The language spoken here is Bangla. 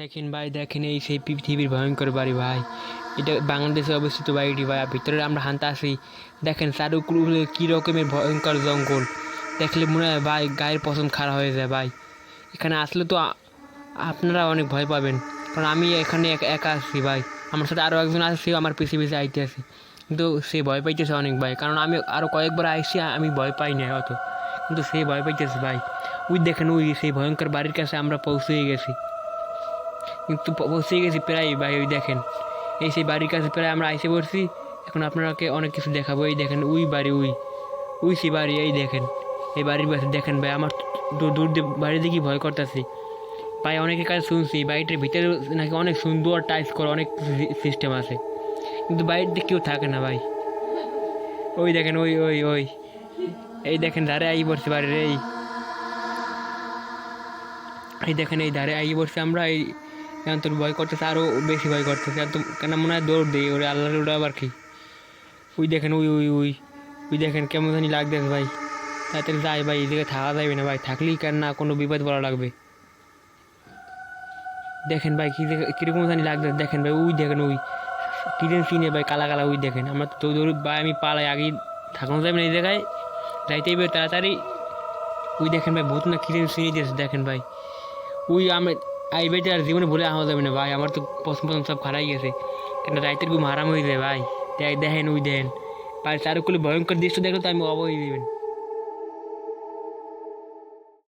দেখেন ভাই, দেখেন এই সেই পৃথিবীর ভয়ঙ্কর বাড়ি ভাই। এটা বাংলাদেশে অবস্থিত বাড়িটি ভাই। আর ভিতরে আমরা হানতে আসি, দেখেন চারুকুলে কী রকমের ভয়ঙ্কর জঙ্গল। দেখলে মনে হয় ভাই গায়ের পছন্দ খারাপ হয়ে যায় ভাই। এখানে আসলে তো আপনারা অনেক ভয় পাবেন, কারণ আমি এখানে একা আসছি ভাই। আমার সাথে আরও একজন আসছে, আমার পিছিয়ে পিছিয়ে আইতে আসি, কিন্তু সে ভয় পাইতেছে অনেক ভাই। কারণ আমি আরও কয়েকবার আইসি, আমি ভয় পাই না অত, কিন্তু সে ভয় পাইতেছে ভাই। ওই দেখেন, ওই সেই ভয়ঙ্কর বাড়ির কাছে আমরা পৌঁছেই গেছি, কিন্তু পৌঁছে গেছি প্রায় ভাই। ওই দেখেন, এই সেই বাড়ির কাছে প্রায় আমরা আইসে পড়ছি। এখন আপনাকে অনেক কিছু দেখাবো। এই দেখেন ওই বাড়ি, ওই ওই সেই বাড়ি। এই দেখেন এই বাড়ির কাছে দেখেন ভাই, আমার দূর দিয়ে বাড়ি দেখি ভয় করতেছি ভাই। অনেকের কাছে শুনছি বাড়িটার ভিতরে নাকি অনেক সুন্দর টাইলস করা অনেক সিস্টেম আছে, কিন্তু বাড়িতে কেউ থাকে না ভাই। ওই দেখেন, ওই ওই ওই এই দেখেন ধারে আই পড়ছে বাড়ির। এই এই দেখেন এই ধারে আই পড়ছে আমরা। এই এখন তোর ভয় করতেছে, আরও বেশি ভয় করতেছে। আর তো কেন মনে হয় দৌড় দিই ওরে, আল্লাহর ওটা আবার কি। ওই দেখেন, ওই ওই ওই ওই দেখেন কেমন জানি লাগতেছে ভাই। তাড়াতাড়ি যাই ভাই, এই জায়গায় থাকা যাবে না ভাই। থাকলেই কেন না কোনো বিপদ বলা লাগবে। দেখেন ভাই কীরকম জানি লাগতেছে। দেখেন ভাই, ওই দেখেন ওই কিরেন সিনে ভাই, কালা কালা। ওই দেখেন আমরা তো দৌড় ভাই, আমি পালাই আগেই। থাকানো যাবে না এই জায়গায়, যাইতেই হবে তাড়াতাড়ি। ওই দেখেন ভাই, ভূত না কিরেন সিনে দিয়েছে দেখেন ভাই। ওই আমি এই বেটে আর জীবনে ভুলে আওয়া যাবে না ভাই। আমার তো পছন্দ সব খারাই গেছে, কেন রাইতের ঘুম হারাম হয়ে যায় ভাই। দেখেন ওই দেখেন ভাই, চারুকুলে ভয়ঙ্কর দৃশ্য দেখলে তো আমি অবশ্যই দিবেন।